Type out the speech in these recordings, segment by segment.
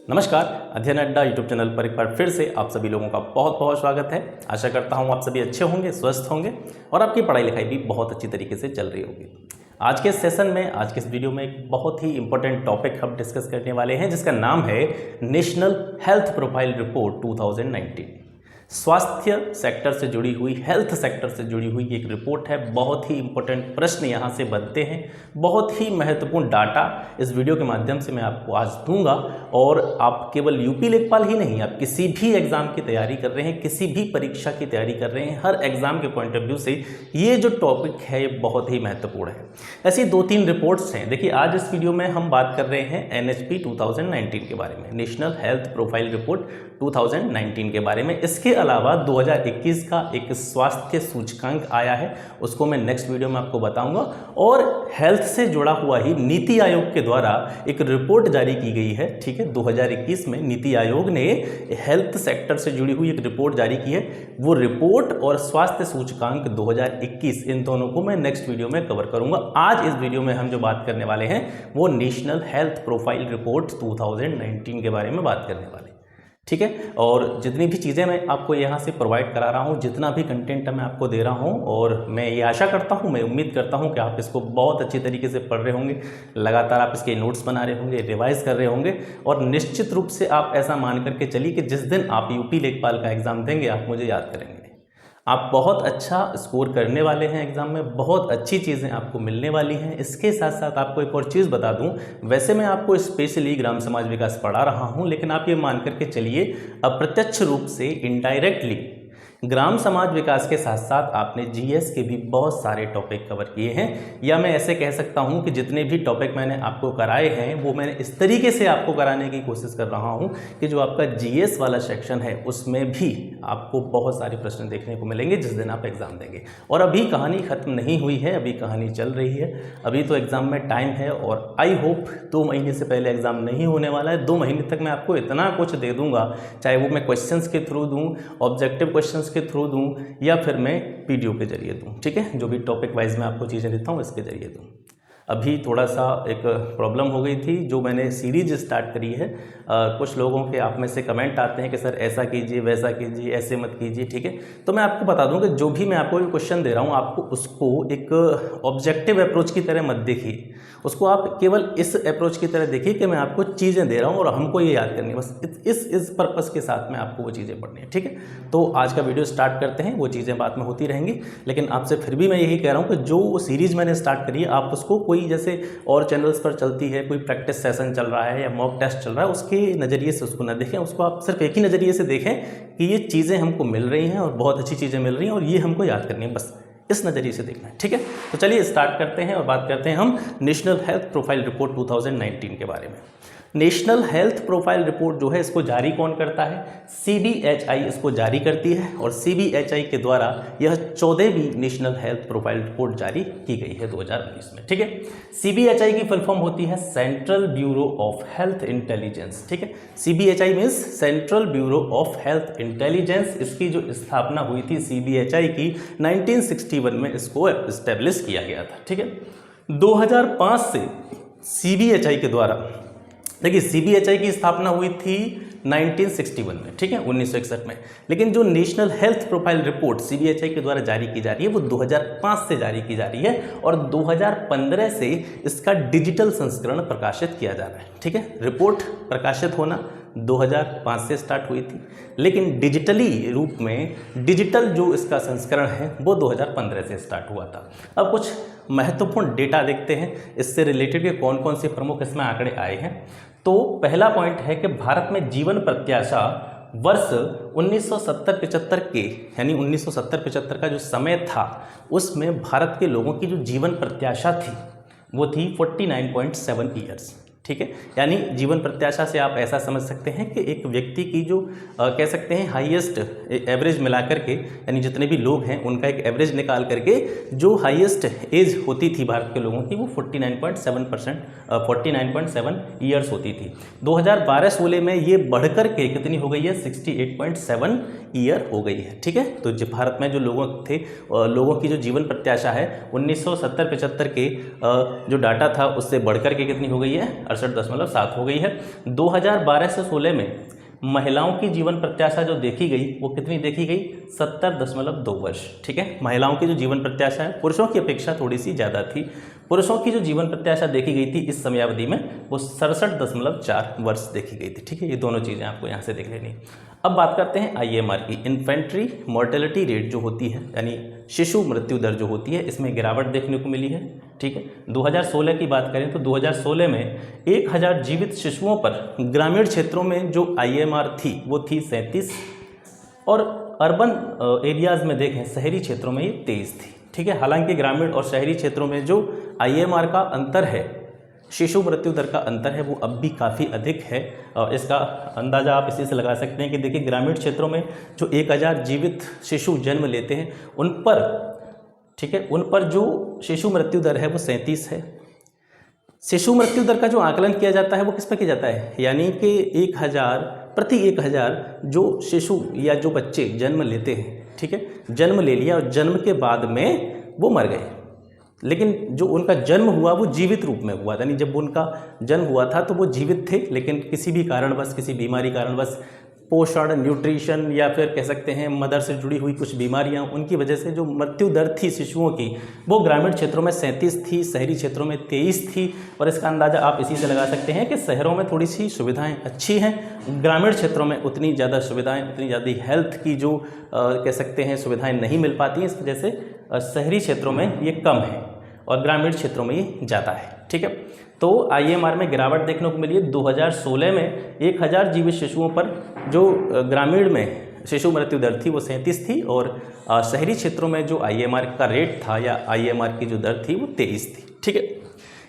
नमस्कार, अध्ययन अड्डा यूट्यूब चैनल पर एक बार फिर से आप सभी लोगों का बहुत बहुत स्वागत है। आशा करता हूँ आप सभी अच्छे होंगे, स्वस्थ होंगे और आपकी पढ़ाई लिखाई भी बहुत अच्छी तरीके से चल रही होगी। आज के सेशन में, आज के इस वीडियो में एक बहुत ही इंपॉर्टेंट टॉपिक हम डिस्कस करने वाले हैं जिसका नाम है नेशनल हेल्थ प्रोफाइल रिपोर्ट 2019। स्वास्थ्य सेक्टर से जुड़ी हुई, हेल्थ सेक्टर से जुड़ी हुई एक रिपोर्ट है। बहुत ही इंपॉर्टेंट प्रश्न यहाँ से बनते हैं, बहुत ही महत्वपूर्ण डाटा इस वीडियो के माध्यम से मैं आपको आज दूंगा। और आप केवल यूपी लेखपाल ही नहीं, आप किसी भी एग्जाम की तैयारी कर रहे हैं, किसी भी परीक्षा की तैयारी कर रहे हैं, हर एग्जाम के पॉइंट ऑफ व्यू से ये जो टॉपिक है ये बहुत ही महत्वपूर्ण है। ऐसी 2-3 रिपोर्ट्स हैं। देखिए, आज इस वीडियो में हम बात कर रहे हैं NHP 2019 के बारे में, नेशनल हेल्थ प्रोफाइल रिपोर्ट 2019 के बारे में। इसके अलावा 2021 का एक स्वास्थ्य सूचकांक आया है, उसको मैं नेक्स्ट वीडियो में आपको बताऊंगा। और हेल्थ से जुड़ा हुआ ही नीति आयोग के द्वारा एक रिपोर्ट जारी की गई है, ठीक है। 2021 में नीति आयोग ने हेल्थ सेक्टर से जुड़ी हुई एक रिपोर्ट जारी की है। वो रिपोर्ट और स्वास्थ्य सूचकांक 2021, इन दोनों को मैं नेक्स्ट वीडियो में कवर करूंगा। आज इस वीडियो में हम जो बात करने वाले हैं वो नेशनल हेल्थ प्रोफाइल रिपोर्ट 2019 के बारे में बात करने वाले, ठीक है। और जितनी भी चीज़ें मैं आपको यहाँ से प्रोवाइड करा रहा हूँ, जितना भी कंटेंट मैं आपको दे रहा हूँ, और मैं ये आशा करता हूँ, मैं उम्मीद करता हूँ कि आप इसको बहुत अच्छी तरीके से पढ़ रहे होंगे, लगातार आप इसके नोट्स बना रहे होंगे, रिवाइज कर रहे होंगे। और निश्चित रूप से आप ऐसा मान करके चलिए कि जिस दिन आप यूपी लेखपाल का एग्ज़ाम देंगे आप मुझे याद करेंगे। आप बहुत अच्छा स्कोर करने वाले हैं एग्ज़ाम में, बहुत अच्छी चीज़ें आपको मिलने वाली हैं। इसके साथ साथ आपको एक और चीज़ बता दूं, वैसे मैं आपको स्पेशली ग्राम समाज विकास पढ़ा रहा हूं, लेकिन आप ये मान करके चलिए अप्रत्यक्ष रूप से, इनडायरेक्टली ग्राम समाज विकास के साथ साथ आपने जीएस के भी बहुत सारे टॉपिक कवर किए हैं। या मैं ऐसे कह सकता हूं कि जितने भी टॉपिक मैंने आपको कराए हैं वो मैंने इस तरीके से आपको कराने की कोशिश कर रहा हूं कि जो आपका जीएस वाला सेक्शन है उसमें भी आपको बहुत सारे प्रश्न देखने को मिलेंगे जिस दिन आप एग्ज़ाम देंगे। और अभी कहानी ख़त्म नहीं हुई है, अभी कहानी चल रही है, अभी तो एग्ज़ाम में टाइम है। और आई होप 2 महीने से पहले एग्ज़ाम नहीं होने वाला है। 2 महीने तक मैं आपको इतना कुछ दे दूँगा, चाहे वो मैं क्वेश्चंस के थ्रू दूँ, ऑब्जेक्टिव क्वेश्चंस के थ्रू दूं, या फिर मैं पीडीओ के जरिए दूं, ठीक है। जो भी टॉपिक वाइज मैं आपको चीज़ें देता हूं इसके जरिए दूं। अभी थोड़ा सा एक प्रॉब्लम हो गई थी, जो मैंने सीरीज स्टार्ट करी है, कुछ लोगों के आप में से कमेंट आते हैं कि सर ऐसा कीजिए, वैसा कीजिए, ऐसे मत कीजिए, ठीक है। तो मैं आपको बता दूं कि जो भी मैं आपको क्वेश्चन दे रहा हूं, आपको उसको एक ऑब्जेक्टिव अप्रोच की तरह मत देखिए, उसको आप केवल इस अप्रोच की तरह देखिए कि मैं आपको चीज़ें दे रहा हूं और हमको ये याद करनी है, बस इस पर्पज़ के साथ में आपको वो चीज़ें पढ़नी है, ठीक है। तो आज का वीडियो स्टार्ट करते हैं, वो चीज़ें बाद में होती रहेंगी, लेकिन आपसे फिर भी मैं यही कह रहा हूँ कि जो सीरीज़ मैंने स्टार्ट करी है, आप उसको कोई जैसे और चैनल्स पर चलती है, कोई प्रैक्टिस सेशन चल रहा है या मॉक टेस्ट चल रहा है, उसके नज़रिए से उसको ना देखें, उसको आप सिर्फ एक ही नज़रिए से देखें कि ये चीज़ें हमको मिल रही हैं और बहुत अच्छी चीज़ें मिल रही हैं और ये हमको याद करनी है, बस इस नज़रिए से देखना है, ठीक है। तो चलिए स्टार्ट करते हैं और बात करते हैं हम नेशनल हेल्थ प्रोफाइल रिपोर्ट 2019 के बारे में। नेशनल हेल्थ प्रोफाइल रिपोर्ट जो है, इसको जारी कौन करता है? CBHI इसको जारी करती है और CBHI के द्वारा यह 14वीं नेशनल हेल्थ प्रोफाइल रिपोर्ट जारी की गई है 2019 में, ठीक है। CBHI की फुल फॉर्म होती है central bureau of health intelligence, ठीक है। CBHI means central bureau of health intelligence. इसकी जो स्थापना हुई थी CBHI की 1961 में इसको एस्टेब्लिश किया गया था, ठीक है। 2005 से CBHI के द्वारा, देखिए CBHI की स्थापना हुई थी 1961 में, ठीक है, 1961 में, लेकिन जो national health profile report CBHI के द्वारा जारी की जा रही है वो 2005 से जारी की जा रही है और 2015 से इसका डिजिटल संस्करण प्रकाशित किया जा रहा है, ठीक है। रिपोर्ट प्रकाशित होना 2005 से स्टार्ट हुई थी, लेकिन डिजिटली रूप में, डिजिटल जो इसका संस्करण है वो 2015 से स्टार्ट हुआ था। अब कुछ महत्वपूर्ण डेटा देखते हैं इससे रिलेटेड के कौन कौन से प्रमुख इसमें आंकड़े आए हैं। तो पहला पॉइंट है कि भारत में जीवन प्रत्याशा वर्ष 1970-75 के, यानी 1970-75 का जो समय था उसमें भारत के लोगों की जो जीवन प्रत्याशा थी वो थी 49.7 ईयर्स, ठीक है। यानी जीवन प्रत्याशा से आप ऐसा समझ सकते हैं कि एक व्यक्ति की जो कह सकते हैं हाईएस्ट एवरेज मिला करके, यानी जितने भी लोग हैं उनका एक एवरेज निकाल करके जो हाईएस्ट एज होती थी भारत के लोगों की वो 49.7 ईयर्स होती थी। 2012-16 में ये बढ़कर के कितनी हो गई है? 68.7 ईयर हो गई है, ठीक है। तो जो भारत में जो लोगों थे, लोगों की जो जीवन प्रत्याशा है 1970-75 के जो डाटा था उससे बढ़कर के कितनी हो गई है? 67.7 हो गई है। 2012 से 16 में महिलाओं की जीवन प्रत्याशा जो देखी गई वो कितनी देखी गई? 70.2 वर्ष। ठीक है, महिलाओं की जो जीवन प्रत्याशा है पुरुषों की अपेक्षा थोड़ी सी ज़्यादा थी। पुरुषों की जो जीवन प्रत्याशा देखी गई थी इस समयावधि में वो 67.4 वर्ष देखी गई थी। ठीक है, ये दोनों चीज़ें आपको यहाँ से देख लेनी। अब बात करते हैं IMR की। इन्फेंट्री मोर्टेलिटी रेट जो होती है यानी शिशु मृत्यु दर जो होती है इसमें गिरावट देखने को मिली है। ठीक है, 2016 की बात करें तो 2016 में 1000 जीवित शिशुओं पर ग्रामीण क्षेत्रों में जो IMR थी वो थी 37 और अर्बन एरियाज़ में देखें शहरी क्षेत्रों में ये 23 थी। ठीक है, हालांकि ग्रामीण और शहरी क्षेत्रों में जो IMR का अंतर है, शिशु मृत्यु दर का अंतर है, वो अब भी काफ़ी अधिक है। इसका अंदाज़ा आप इसी से लगा सकते हैं कि देखिए ग्रामीण क्षेत्रों में जो 1000 जीवित शिशु जन्म लेते हैं उन पर, ठीक है, उन पर जो शिशु मृत्यु दर है वो 37 है। शिशु मृत्यु दर का जो आकलन किया जाता है वो किस पर किया जाता है? यानी कि प्रति 1000 जो शिशु या जो बच्चे जन्म लेते हैं, ठीक है, जन्म ले लिया और जन्म के बाद में वो मर गए, लेकिन जो उनका जन्म हुआ वो जीवित रूप में हुआ, यानी जब उनका जन्म हुआ था तो वो जीवित थे, लेकिन किसी भी कारणवश, किसी बीमारी कारणवश, पोषण, न्यूट्रिशन या फिर कह सकते हैं मदर से जुड़ी हुई कुछ बीमारियां, उनकी वजह से जो मृत्यु दर थी शिशुओं की वो ग्रामीण क्षेत्रों में 37 थी, शहरी क्षेत्रों में 23 थी। और इसका अंदाज़ा आप इसी से लगा सकते हैं कि शहरों में थोड़ी सी सुविधाएं अच्छी हैं, ग्रामीण क्षेत्रों में उतनी ज़्यादा सुविधाएं, उतनी ज़्यादा हेल्थ की जो कह सकते हैं सुविधाएँ नहीं मिल पाती हैं। इस वजह से शहरी क्षेत्रों में ये कम है और ग्रामीण क्षेत्रों में ये ज़्यादा है। ठीक है, तो IMR में गिरावट देखने को मिली है। 2016 में 1000 जीवित शिशुओं पर जो ग्रामीण में शिशु मृत्यु दर थी वो 37 थी और शहरी क्षेत्रों में जो IMR का रेट था या IMR की जो दर थी वो 23 थी। ठीक है,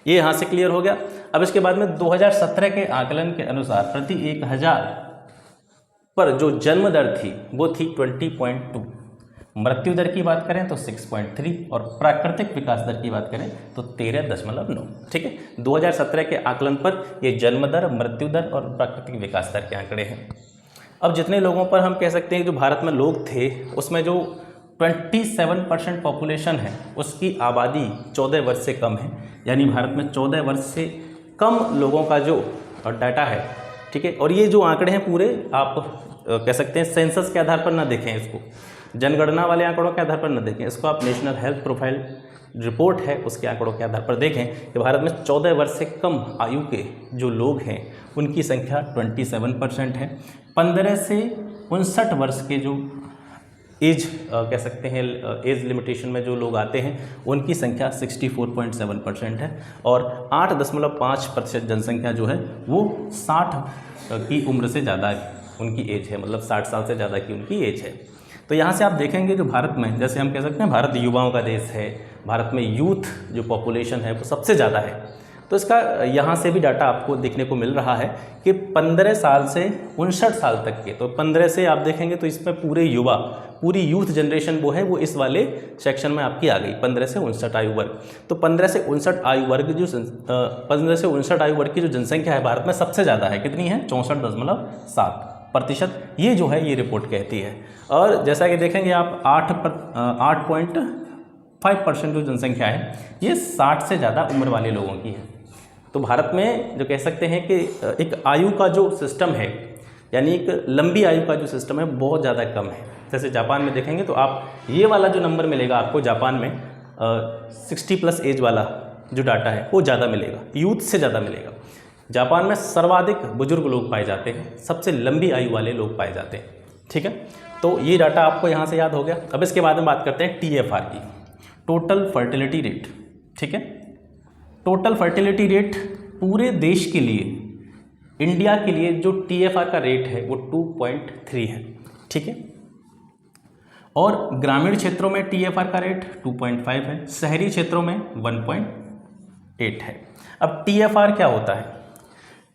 ये यहाँ से क्लियर हो गया। अब इसके बाद में 2017 के आकलन के अनुसार प्रति 1000 पर जो जन्म दर थी वो थी 20.2। मृत्यु दर की बात करें तो 6.3 और प्राकृतिक विकास दर की बात करें तो 13.9। ठीक है, 2017 के आकलन पर ये जन्म दर, मृत्यु दर और प्राकृतिक विकास दर के आंकड़े हैं। अब जितने लोगों पर हम कह सकते हैं जो भारत में लोग थे उसमें जो 27% पॉपुलेशन है उसकी आबादी 14 वर्ष से कम है, यानी भारत में 14 वर्ष से कम लोगों का जो डाटा है। ठीक है, और ये जो आंकड़े हैं पूरे आप कह सकते हैं सेंसस के आधार पर ना देखें, इसको जनगणना वाले आंकड़ों के आधार पर न देखें, इसको आप नेशनल हेल्थ प्रोफाइल रिपोर्ट है उसके आंकड़ों के आधार पर देखें कि भारत में 14 वर्ष से कम आयु के जो लोग हैं उनकी संख्या 27% है। 15 से 59 वर्ष के जो एज कह सकते हैं एज लिमिटेशन में जो लोग आते हैं उनकी संख्या 64.7% है और 8.5% जनसंख्या जो है वो 60 की उम्र से ज़्यादा उनकी एज है, मतलब 60 साल से ज़्यादा की उनकी एज है। तो यहाँ से आप देखेंगे जो भारत में, जैसे हम कह सकते हैं भारत युवाओं का देश है, भारत में यूथ जो पॉपुलेशन है वो सबसे ज़्यादा है। तो इसका यहाँ से भी डाटा आपको देखने को मिल रहा है कि 15 साल से 59 साल तक के, तो 15 से आप देखेंगे तो इसमें पूरे युवा, पूरी यूथ जनरेशन वो है वो इस वाले सेक्शन में आपकी आ गई, 15 से 59 आयु वर्ग। तो 15 से 59 आयु वर्ग जो 15 से 59 आयु वर्ग की जो जनसंख्या है भारत में सबसे ज़्यादा है, कितनी है? 64.7%। ये जो है ये रिपोर्ट कहती है। और जैसा कि देखेंगे आप 8.5% जो जनसंख्या है ये 60 से ज़्यादा उम्र वाले लोगों की है। तो भारत में जो कह सकते हैं कि एक आयु का जो सिस्टम है, यानी एक लंबी आयु का जो सिस्टम है बहुत ज़्यादा कम है। जैसे जापान में देखेंगे तो आप ये वाला जो नंबर मिलेगा आपको जापान में 60+ एज वाला जो डाटा है वो ज़्यादा मिलेगा, यूथ से ज़्यादा मिलेगा। जापान में सर्वाधिक बुजुर्ग लोग पाए जाते हैं, सबसे लंबी आयु वाले लोग पाए जाते हैं। ठीक है, तो ये डाटा आपको यहाँ से याद हो गया। अब इसके बाद में बात करते हैं TFR की, टोटल फर्टिलिटी रेट। ठीक है, टोटल फर्टिलिटी रेट पूरे देश के लिए, इंडिया के लिए जो TFR का रेट है वो 2.3 है। ठीक है, और ग्रामीण क्षेत्रों में TFR का रेट 2.5 है, शहरी क्षेत्रों में 1.8 है। अब TFR क्या होता है?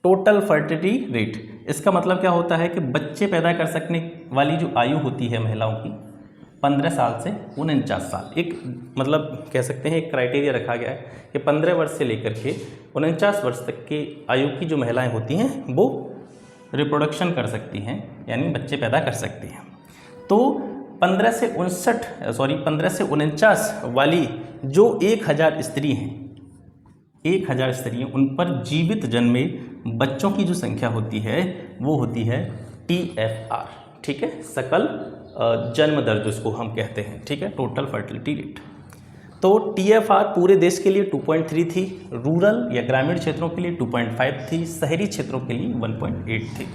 Total fertility rate. इसका मतलब क्या होता है कि बच्चे पैदा कर सकने वाली जो आयु होती है महिलाओं की 15 साल से 49 साल, एक मतलब कह सकते हैं एक क्राइटेरिया रखा गया है कि 15 वर्ष से लेकर के 49 वर्ष तक की आयु की जो महिलाएं होती हैं वो रिप्रोडक्शन कर सकती हैं, यानी बच्चे पैदा कर सकती हैं। तो 15 से 49 वाली जो 1000 स्त्री हैं 1000 स्त्रियों, उन पर जीवित जन्मे बच्चों की जो संख्या होती है वो होती है TFR, ठीक है, सकल जन्म दर जिसको हम कहते हैं, ठीक है, टोटल फर्टिलिटी रेट। तो TFR पूरे देश के लिए 2.3 थी, रूरल या ग्रामीण क्षेत्रों के लिए 2.5 थी, शहरी क्षेत्रों के लिए 1.8 थी।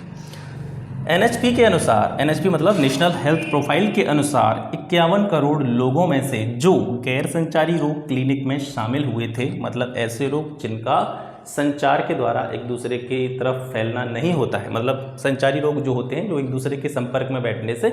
NHP के अनुसार, NHP मतलब नेशनल हेल्थ प्रोफाइल के अनुसार 51 करोड़ लोगों में से जो गैर संचारी रोग क्लिनिक में शामिल हुए थे, मतलब ऐसे रोग जिनका संचार के द्वारा एक दूसरे की तरफ फैलना नहीं होता है, मतलब संचारी रोग जो होते हैं जो एक दूसरे के संपर्क में बैठने से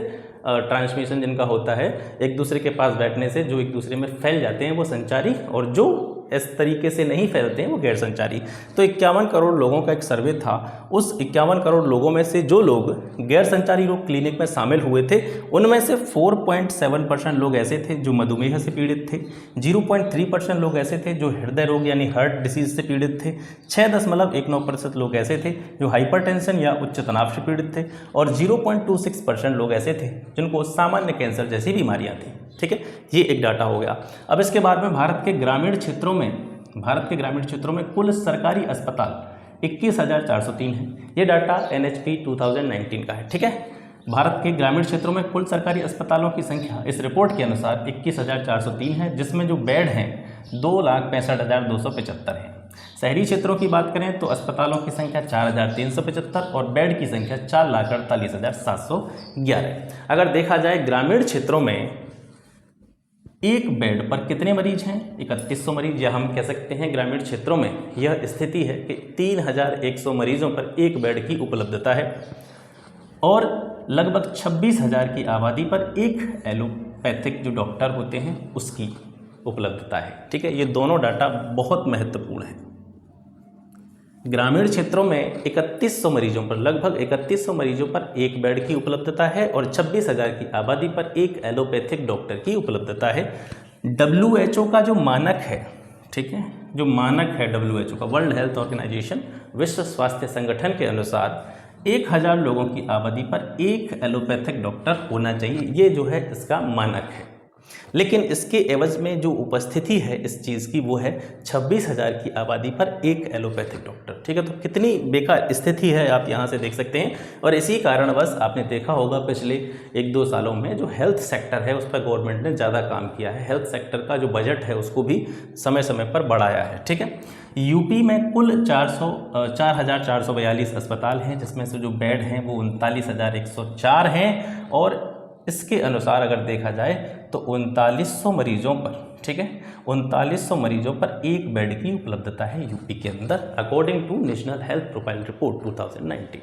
ट्रांसमिशन जिनका होता है, एक दूसरे के पास बैठने से जो एक दूसरे में फैल जाते हैं वो संचारी, और जो इस तरीके से नहीं फैलते हैं वो गैर संचारी। तो 51 करोड़ लोगों का एक सर्वे था, उस 51 करोड़ लोगों में से जो लोग गैर संचारी रोग क्लिनिक में शामिल हुए थे उनमें से 4.7% लोग ऐसे थे जो मधुमेह से पीड़ित थे, 0.3% लोग ऐसे थे जो हृदय रोग यानी हार्ट डिसीज से पीड़ित थे, 6.19% लोग ऐसे थे जो हाइपरटेंशन या उच्च तनाव से पीड़ित थे, और 0.26% लोग ऐसे थे जिनको सामान्य कैंसर जैसी बीमारियां थी, ठीक है। ये एक डाटा हो गया। अब इसके बाद में भारत के ग्रामीण क्षेत्रों में कुल सरकारी अस्पताल 21,403 है। ये डाटा NHP 2019 का है, ठीक है। भारत के ग्रामीण क्षेत्रों में कुल सरकारी अस्पतालों की संख्या इस रिपोर्ट के अनुसार 21,403 है, जिसमें जो बेड हैं 2,65,275 हैं। शहरी क्षेत्रों की बात करें तो अस्पतालों की संख्या 4,375 और बेड की संख्या 4,48,711। अगर देखा जाए ग्रामीण क्षेत्रों में एक बेड पर कितने मरीज हैं, 3100 मरीज, या हम कह सकते हैं ग्रामीण क्षेत्रों में यह स्थिति है कि 3100 मरीजों पर एक बेड की उपलब्धता है, और लगभग 26,000 की आबादी पर एक एलोपैथिक जो डॉक्टर होते हैं उसकी उपलब्धता है, ठीक है। ये दोनों डाटा बहुत महत्वपूर्ण है। ग्रामीण क्षेत्रों में 3100 मरीजों पर, लगभग 3100 मरीजों पर एक बेड की उपलब्धता है, और 26,000 की आबादी पर एक एलोपैथिक डॉक्टर की उपलब्धता है। WHO का जो मानक है, ठीक है, जो मानक है WHO का, वर्ल्ड हेल्थ ऑर्गेनाइजेशन, विश्व स्वास्थ्य संगठन के अनुसार 1000 लोगों की आबादी पर एक एलोपैथिक डॉक्टर होना चाहिए, ये जो है इसका मानक है। लेकिन इसके एवज में जो उपस्थिति है इस चीज़ की वो है 26,000 की आबादी पर एक एलोपैथिक डॉक्टर, ठीक है। तो कितनी बेकार स्थिति है आप यहाँ से देख सकते हैं, और इसी कारणवश आपने देखा होगा पिछले 1-2 सालों में जो हेल्थ सेक्टर है उस पर गवर्नमेंट ने ज़्यादा काम किया है, हेल्थ सेक्टर का जो बजट है उसको भी समय समय पर बढ़ाया है, ठीक है। यूपी में कुल 4,442 अस्पताल हैं, जिसमें से जो बेड हैं वो 39,104 हैं, और इसके अनुसार अगर देखा जाए तो 3900 मरीजों पर, ठीक है, 3900 मरीजों पर एक बेड की उपलब्धता है यूपी के अंदर, according to national health profile report 2019।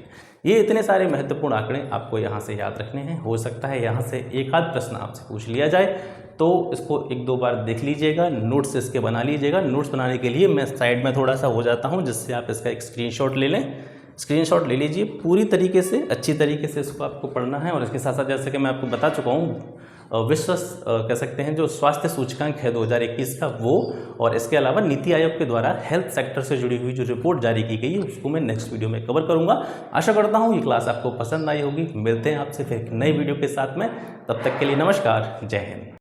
ये इतने सारे महत्वपूर्ण आंकड़े आपको यहाँ से याद रखने हैं। हो सकता है यहाँ से एक आध प्रश्न आपसे पूछ लिया जाए, तो इसको 1-2 बार देख लीजिएगा, नोट्स इसके बना लीजिएगा। नोट्स बनाने के लिए मैं साइड में थोड़ा सा हो जाता हूँ, जिससे आप इसका एक स्क्रीनशॉट ले लें। स्क्रीनशॉट ले लीजिए, पूरी तरीके से अच्छी तरीके से इसको आपको पढ़ना है। और इसके साथ साथ जैसे कि मैं आपको बता चुका हूँ, विश्व कह सकते हैं जो स्वास्थ्य सूचकांक है 2021 का वो, और इसके अलावा नीति आयोग के द्वारा हेल्थ सेक्टर से जुड़ी हुई जो रिपोर्ट जारी की गई है उसको मैं नेक्स्ट वीडियो में कवर करूँगा। आशा करता हूँ ये क्लास आपको पसंद आई होगी। मिलते हैं आपसे फिर एक नई वीडियो के साथ में, तब तक के लिए नमस्कार, जय हिंद।